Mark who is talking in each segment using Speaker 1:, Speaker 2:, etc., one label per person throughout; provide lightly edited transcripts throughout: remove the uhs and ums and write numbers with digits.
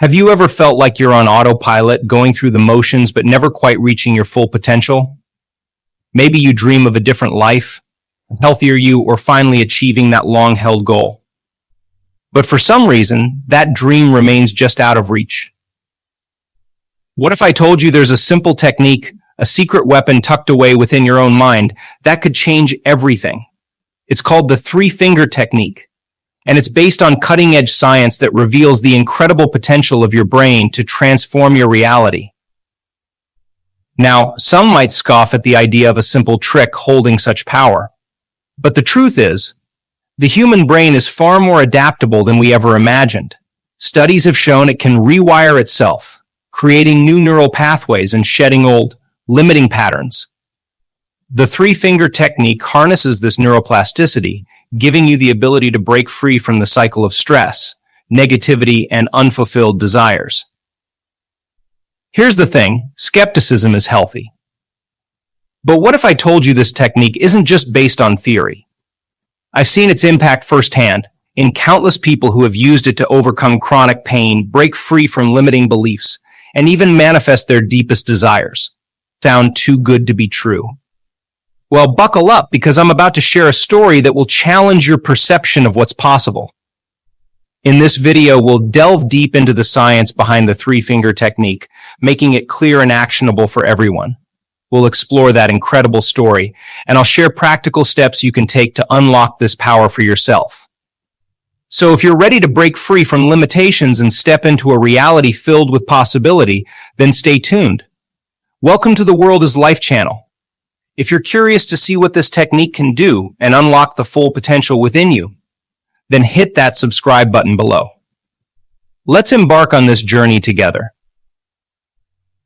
Speaker 1: Have you ever felt like you're on autopilot, going through the motions but never quite reaching your full potential? Maybe you dream of a different life, a healthier you, or finally achieving that long-held goal. But for some reason, that dream remains just out of reach. What if I told you there's a simple technique, a secret weapon tucked away within your own mind, that could change everything? It's called the three-finger technique. And it's based on cutting-edge science that reveals the incredible potential of your brain to transform your reality. Now, some might scoff at the idea of a simple trick holding such power. But the truth is, the human brain is far more adaptable than we ever imagined. Studies have shown it can rewire itself, creating new neural pathways and shedding old, limiting patterns. The three-finger technique harnesses this neuroplasticity, giving you the ability to break free from the cycle of stress, negativity, and unfulfilled desires. Here's the thing, skepticism is healthy. But what if I told you this technique isn't just based on theory? I've seen its impact firsthand in countless people who have used it to overcome chronic pain, break free from limiting beliefs, and even manifest their deepest desires. Sound too good to be true? Well, buckle up, because I'm about to share a story that will challenge your perception of what's possible. In this video, we'll delve deep into the science behind the three-finger technique, making it clear and actionable for everyone. We'll explore that incredible story, and I'll share practical steps you can take to unlock this power for yourself. So if you're ready to break free from limitations and step into a reality filled with possibility, then stay tuned. Welcome to the World is Life channel. If you're curious to see what this technique can do and unlock the full potential within you, then hit that subscribe button below. Let's embark on this journey together.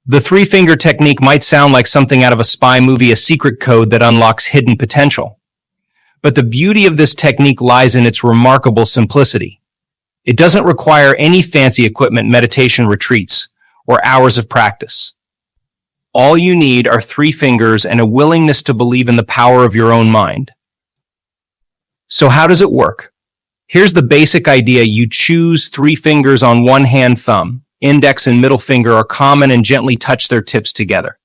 Speaker 1: The three-finger technique might sound like something out of a spy movie, a secret code that unlocks hidden potential. But the beauty of this technique lies in its remarkable simplicity. It doesn't require any fancy equipment, meditation retreats, or hours of practice. All you need are three fingers and a willingness to believe in the power of your own mind. So how does it work? Here's the basic idea. You choose three fingers on one hand. Thumb, index, and middle finger are common, and gently touch their tips together.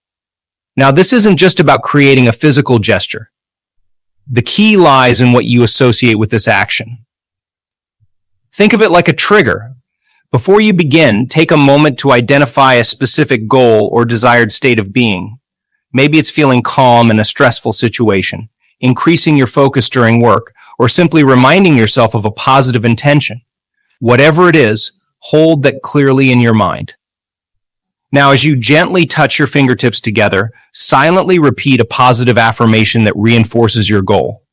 Speaker 1: Now, this isn't just about creating a physical gesture. The key lies in what you associate with this action. Think of it like a trigger. Before you begin, take a moment to identify a specific goal or desired state of being. Maybe it's feeling calm in a stressful situation, increasing your focus during work, or simply reminding yourself of a positive intention. Whatever it is, hold that clearly in your mind. Now, as you gently touch your fingertips together, silently repeat a positive affirmation that reinforces your goal.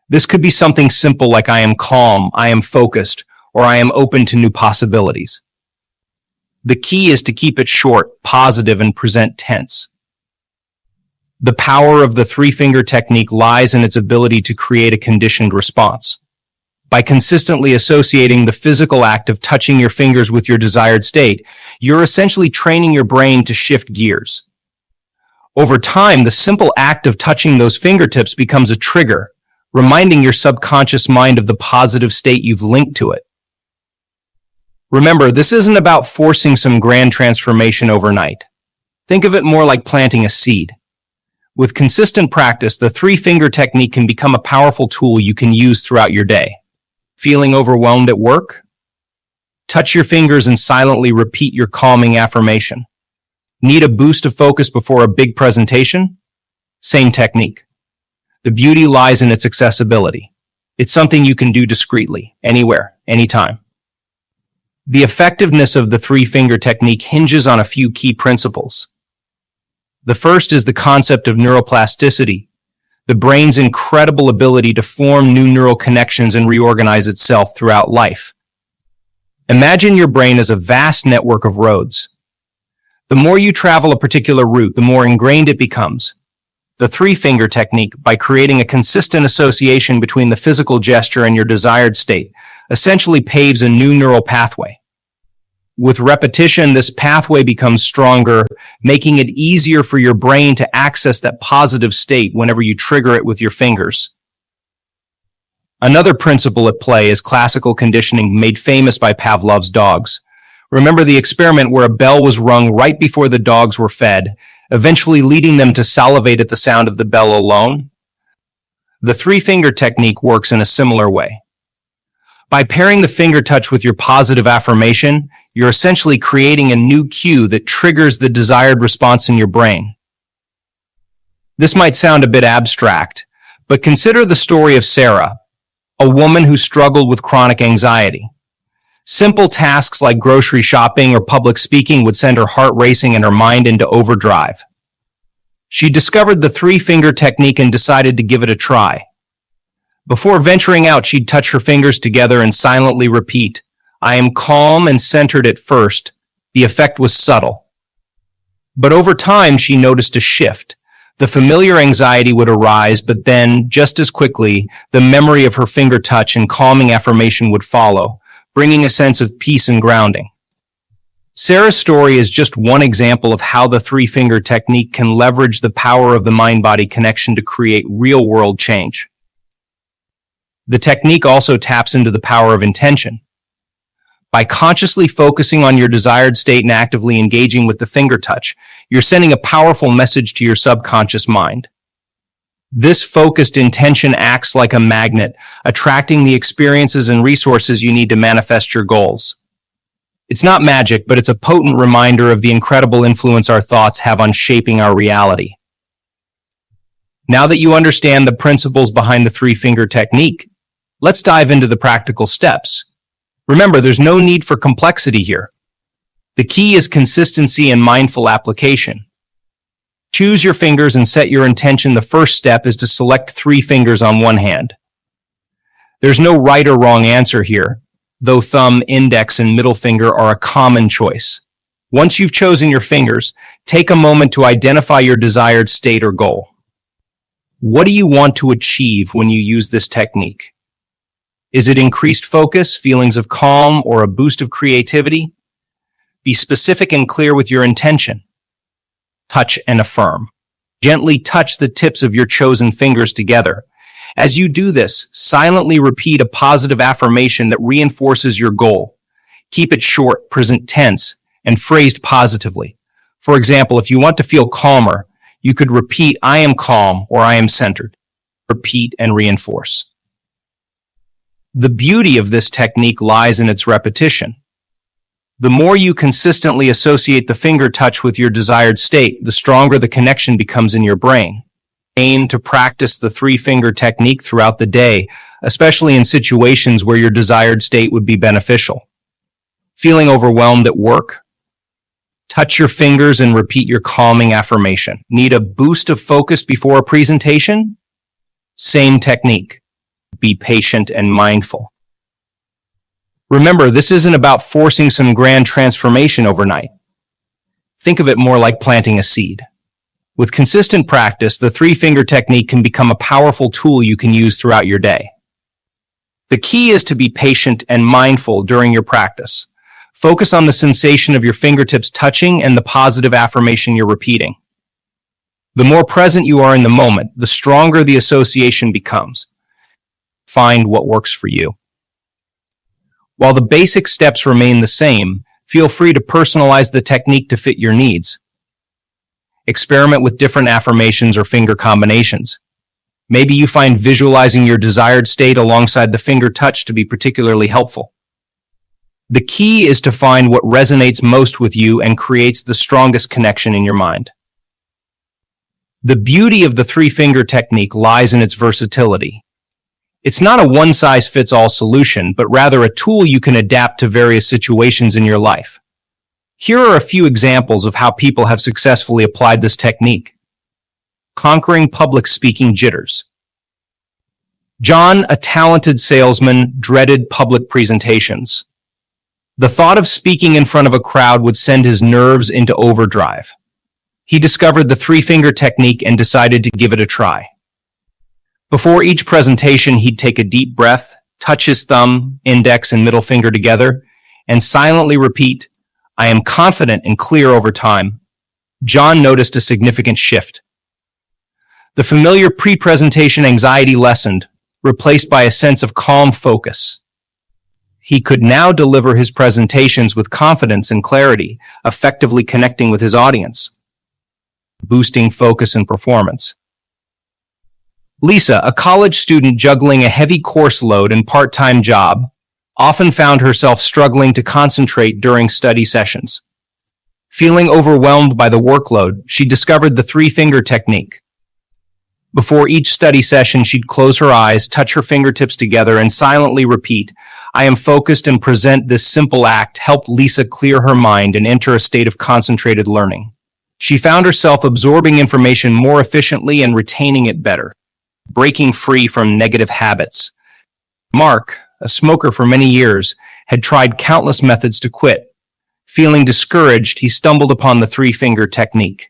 Speaker 1: This could be something simple like "I am calm," "I am focused," or "I am open to new possibilities." The key is to keep it short, positive, and present tense. The power of the three-finger technique lies in its ability to create a conditioned response. By consistently associating the physical act of touching your fingers with your desired state, you're essentially training your brain to shift gears. Over time, the simple act of touching those fingertips becomes a trigger, reminding your subconscious mind of the positive state you've linked to it. Remember, this isn't about forcing some grand transformation overnight. Think of it more like planting a seed. With consistent practice, the three-finger technique can become a powerful tool you can use throughout your day. Feeling overwhelmed at work? Touch your fingers and silently repeat your calming affirmation. Need a boost of focus before a big presentation? Same technique. The beauty lies in its accessibility. It's something you can do discreetly, anywhere, anytime. The effectiveness of the three-finger technique hinges on a few key principles. The first is the concept of neuroplasticity, the brain's incredible ability to form new neural connections and reorganize itself throughout life. Imagine your brain as a vast network of roads. The more you travel a particular route, the more ingrained it becomes. The three-finger technique, by creating a consistent association between the physical gesture and your desired state, essentially paves a new neural pathway. With repetition, this pathway becomes stronger, making it easier for your brain to access that positive state whenever you trigger it with your fingers. Another principle at play is classical conditioning, made famous by Pavlov's dogs. Remember the experiment where a bell was rung right before the dogs were fed, eventually leading them to salivate at the sound of the bell alone? The three-finger technique works in a similar way. By pairing the finger touch with your positive affirmation, you're essentially creating a new cue that triggers the desired response in your brain. This might sound a bit abstract, but consider the story of Sarah, a woman who struggled with chronic anxiety. Simple tasks like grocery shopping or public speaking would send her heart racing and her mind into overdrive. She discovered the three-finger technique and decided to give it a try. Before venturing out, she'd touch her fingers together and silently repeat, "I am calm and centered at first." The effect was subtle. But over time, she noticed a shift. The familiar anxiety would arise, but then, just as quickly, the memory of her finger touch and calming affirmation would follow, bringing a sense of peace and grounding. Sarah's story is just one example of how the three-finger technique can leverage the power of the mind-body connection to create real-world change. The technique also taps into the power of intention. By consciously focusing on your desired state and actively engaging with the finger touch, you're sending a powerful message to your subconscious mind. This focused intention acts like a magnet, attracting the experiences and resources you need to manifest your goals. It's not magic, but it's a potent reminder of the incredible influence our thoughts have on shaping our reality. Now that you understand the principles behind the three-finger technique, let's dive into the practical steps. Remember, there's no need for complexity here. The key is consistency and mindful application. Choose your fingers and set your intention. The first step is to select 3 fingers on one hand. There's no right or wrong answer here, though thumb, index, and middle finger are a common choice. Once you've chosen your fingers, take a moment to identify your desired state or goal. What do you want to achieve when you use this technique? Is it increased focus, feelings of calm, or a boost of creativity? Be specific and clear with your intention. Touch and affirm. Gently touch the tips of your chosen fingers together. As you do this, silently repeat a positive affirmation that reinforces your goal. Keep it short, present tense, and phrased positively. For example, if you want to feel calmer, you could repeat, "I am calm," or "I am centered." Repeat and reinforce. The beauty of this technique lies in its repetition. The more you consistently associate the finger touch with your desired state, the stronger the connection becomes in your brain. Aim to practice the three-finger technique throughout the day, especially in situations where your desired state would be beneficial. Feeling overwhelmed at work? Touch your fingers and repeat your calming affirmation. Need a boost of focus before a presentation? Same technique. Be patient and mindful. Remember, this isn't about forcing some grand transformation overnight. Think of it more like planting a seed. With consistent practice, the three-finger technique can become a powerful tool you can use throughout your day. The key is to be patient and mindful during your practice. Focus on the sensation of your fingertips touching and the positive affirmation you're repeating. The more present you are in the moment, the stronger the association becomes. Find what works for you. While the basic steps remain the same, feel free to personalize the technique to fit your needs. Experiment with different affirmations or finger combinations. Maybe you find visualizing your desired state alongside the finger touch to be particularly helpful. The key is to find what resonates most with you and creates the strongest connection in your mind. The beauty of the three-finger technique lies in its versatility. It's not a one-size-fits-all solution, but rather a tool you can adapt to various situations in your life. Here are a few examples of how people have successfully applied this technique. Conquering public speaking jitters. John, a talented salesman, dreaded public presentations. The thought of speaking in front of a crowd would send his nerves into overdrive. He discovered the three-finger technique and decided to give it a try. Before each presentation, he'd take a deep breath, touch his thumb, index, and middle finger together, and silently repeat, "I am confident and clear." Over time, John noticed a significant shift. The familiar pre-presentation anxiety lessened, replaced by a sense of calm focus. He could now deliver his presentations with confidence and clarity, effectively connecting with his audience, boosting focus and performance. Lisa, a college student juggling a heavy course load and part-time job, often found herself struggling to concentrate during study sessions. Feeling overwhelmed by the workload, she discovered the three-finger technique. Before each study session, she'd close her eyes, touch her fingertips together, and silently repeat, "I am focused," and present. This simple act helped Lisa clear her mind and enter a state of concentrated learning. She found herself absorbing information more efficiently and retaining it better, breaking free from negative habits. Mark, a smoker for many years, had tried countless methods to quit. Feeling discouraged, he stumbled upon the three-finger technique.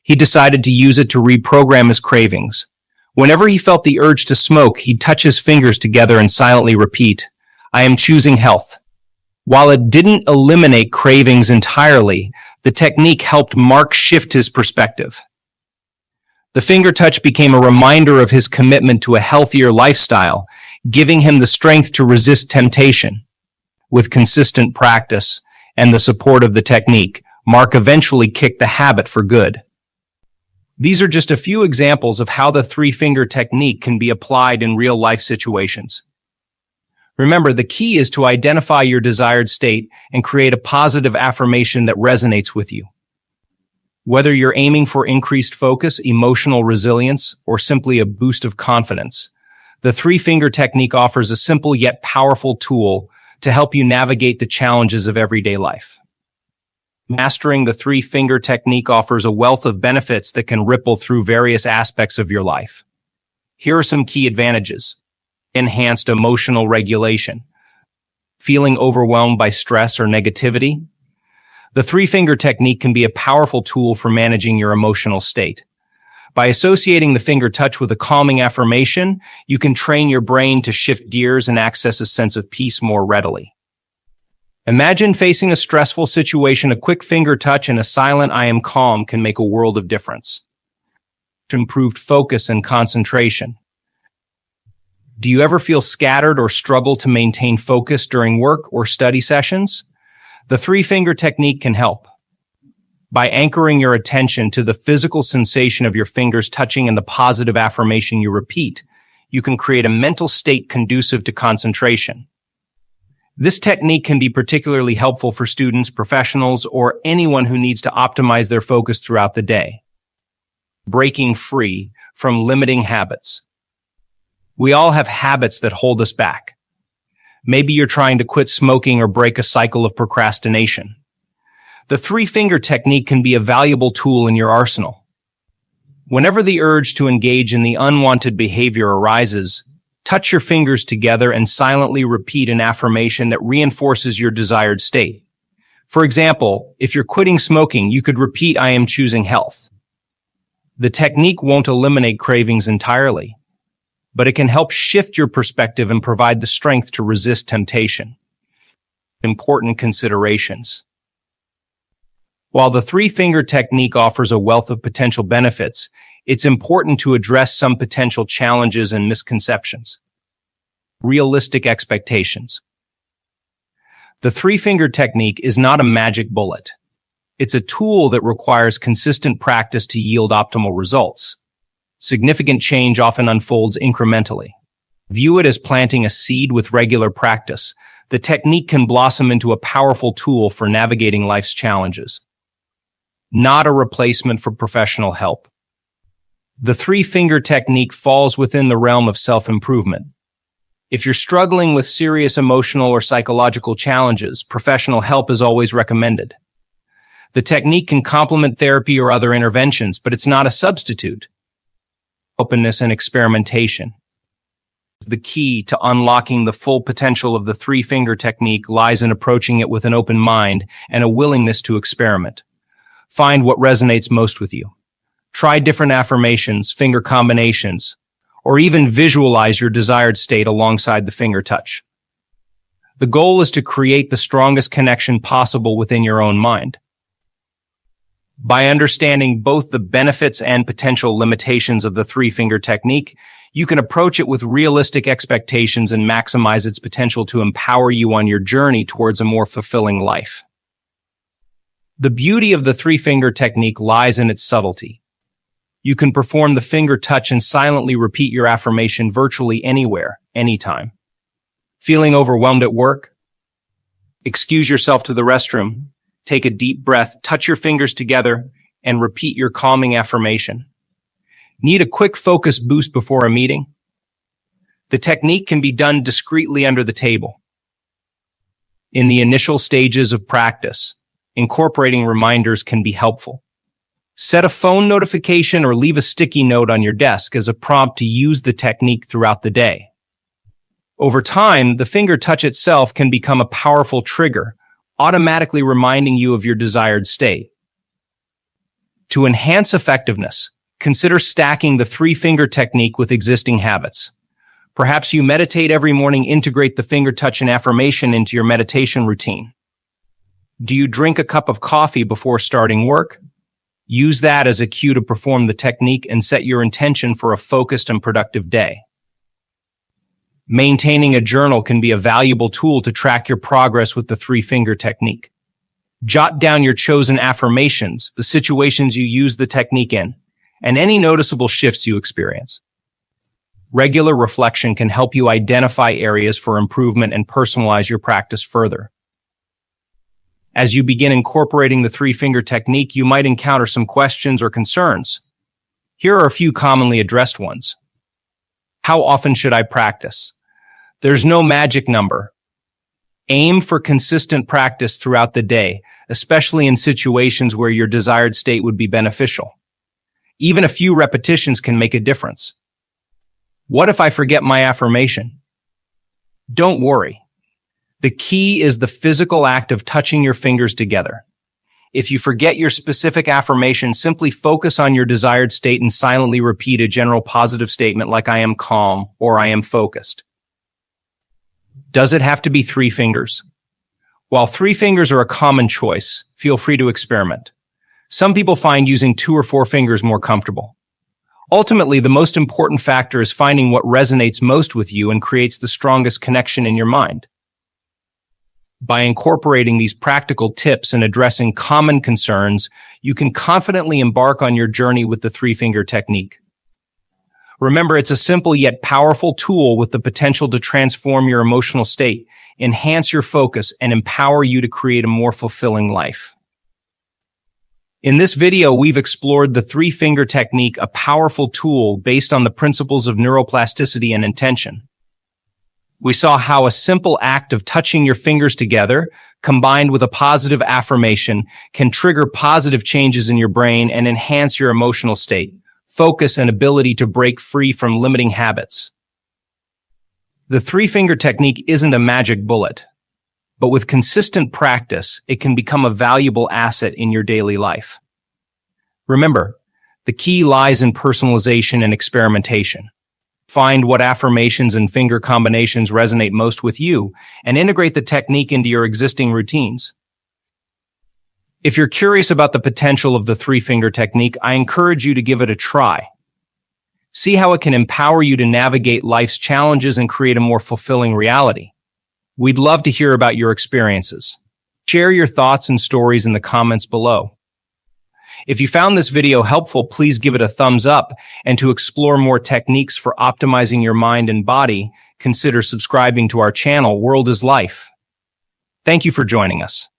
Speaker 1: He decided to use it to reprogram his cravings. Whenever he felt the urge to smoke, he'd touch his fingers together and silently repeat, "I am choosing health." While it didn't eliminate cravings entirely, the technique helped Mark shift his perspective. The finger touch became a reminder of his commitment to a healthier lifestyle, giving him the strength to resist temptation. With consistent practice and the support of the technique, Mark eventually kicked the habit for good. These are just a few examples of how the three-finger technique can be applied in real-life situations. Remember, the key is to identify your desired state and create a positive affirmation that resonates with you. Whether you're aiming for increased focus, emotional resilience, or simply a boost of confidence, the three-finger technique offers a simple yet powerful tool to help you navigate the challenges of everyday life. Mastering the three-finger technique offers a wealth of benefits that can ripple through various aspects of your life. Here are some key advantages. Enhanced emotional regulation. Feeling overwhelmed by stress or negativity? The three-finger technique can be a powerful tool for managing your emotional state. By associating the finger touch with a calming affirmation, you can train your brain to shift gears and access a sense of peace more readily. Imagine facing a stressful situation. A quick finger touch and a silent "I am calm" can make a world of difference. Improved focus and concentration. Do you ever feel scattered or struggle to maintain focus during work or study sessions? The three-finger technique can help. By anchoring your attention to the physical sensation of your fingers touching and the positive affirmation you repeat, you can create a mental state conducive to concentration. This technique can be particularly helpful for students, professionals, or anyone who needs to optimize their focus throughout the day. Breaking free from limiting habits. We all have habits that hold us back. Maybe you're trying to quit smoking or break a cycle of procrastination. The three-finger technique can be a valuable tool in your arsenal. Whenever the urge to engage in the unwanted behavior arises, touch your fingers together and silently repeat an affirmation that reinforces your desired state. For example, if you're quitting smoking, you could repeat, "I am choosing health." The technique won't eliminate cravings entirely, but it can help shift your perspective and provide the strength to resist temptation. Important considerations. While the three-finger technique offers a wealth of potential benefits, it's important to address some potential challenges and misconceptions. Realistic expectations. The three-finger technique is not a magic bullet. It's a tool that requires consistent practice to yield optimal results. Significant change often unfolds incrementally. View it as planting a seed. With regular practice, the technique can blossom into a powerful tool for navigating life's challenges. Not a replacement for professional help. The three-finger technique falls within the realm of self-improvement. If you're struggling with serious emotional or psychological challenges, professional help is always recommended. The technique can complement therapy or other interventions, but it's not a substitute. Openness and experimentation. The key to unlocking the full potential of the three-finger technique lies in approaching it with an open mind and a willingness to experiment. Find what resonates most with you. Try different affirmations, finger combinations, or even visualize your desired state alongside the finger touch. The goal is to create the strongest connection possible within your own mind. By understanding both the benefits and potential limitations of the three-finger technique, you can approach it with realistic expectations and maximize its potential to empower you on your journey towards a more fulfilling life. The beauty of the three-finger technique lies in its subtlety. You can perform the finger touch and silently repeat your affirmation virtually anywhere, anytime. Feeling overwhelmed at work? Excuse yourself to the restroom, take a deep breath, touch your fingers together, and repeat your calming affirmation. Need a quick focus boost before a meeting? The technique can be done discreetly under the table. In the initial stages of practice, incorporating reminders can be helpful. Set a phone notification or leave a sticky note on your desk as a prompt to use the technique throughout the day. Over time, the finger touch itself can become a powerful trigger, automatically reminding you of your desired state. To enhance effectiveness, consider stacking the three-finger technique with existing habits. Perhaps you meditate every morning. Integrate the finger touch and affirmation into your meditation routine. Do you drink a cup of coffee before starting work? Use that as a cue to perform the technique and set your intention for a focused and productive day. Maintaining a journal can be a valuable tool to track your progress with the three-finger technique. Jot down your chosen affirmations, the situations you use the technique in, and any noticeable shifts you experience. Regular reflection can help you identify areas for improvement and personalize your practice further. As you begin incorporating the three-finger technique, you might encounter some questions or concerns. Here are a few commonly addressed ones. How often should I practice? There's no magic number. Aim for consistent practice throughout the day, especially in situations where your desired state would be beneficial. Even a few repetitions can make a difference. What if I forget my affirmation? Don't worry. The key is the physical act of touching your fingers together. If you forget your specific affirmation, simply focus on your desired state and silently repeat a general positive statement like I am calm or I am focused. Does it have to be three fingers? While three fingers are a common choice, feel free to experiment. Some people find using 2 or 4 fingers more comfortable. Ultimately, the most important factor is finding what resonates most with you and creates the strongest connection in your mind. By incorporating these practical tips and addressing common concerns, you can confidently embark on your journey with the three-finger technique. Remember, it's a simple yet powerful tool with the potential to transform your emotional state, enhance your focus, and empower you to create a more fulfilling life. In this video, we've explored the three-finger technique, a powerful tool based on the principles of neuroplasticity and intention. We saw how a simple act of touching your fingers together, combined with a positive affirmation, can trigger positive changes in your brain and enhance your emotional state, focus, and ability to break free from limiting habits. The three-finger technique isn't a magic bullet, but with consistent practice, it can become a valuable asset in your daily life. Remember, the key lies in personalization and experimentation. Find what affirmations and finger combinations resonate most with you, and integrate the technique into your existing routines. If you're curious about the potential of the three-finger technique, I encourage you to give it a try. See how it can empower you to navigate life's challenges and create a more fulfilling reality. We'd love to hear about your experiences. Share your thoughts and stories in the comments below. If you found this video helpful, please give it a thumbs up, and to explore more techniques for optimizing your mind and body, consider subscribing to our channel, World is Life. Thank you for joining us.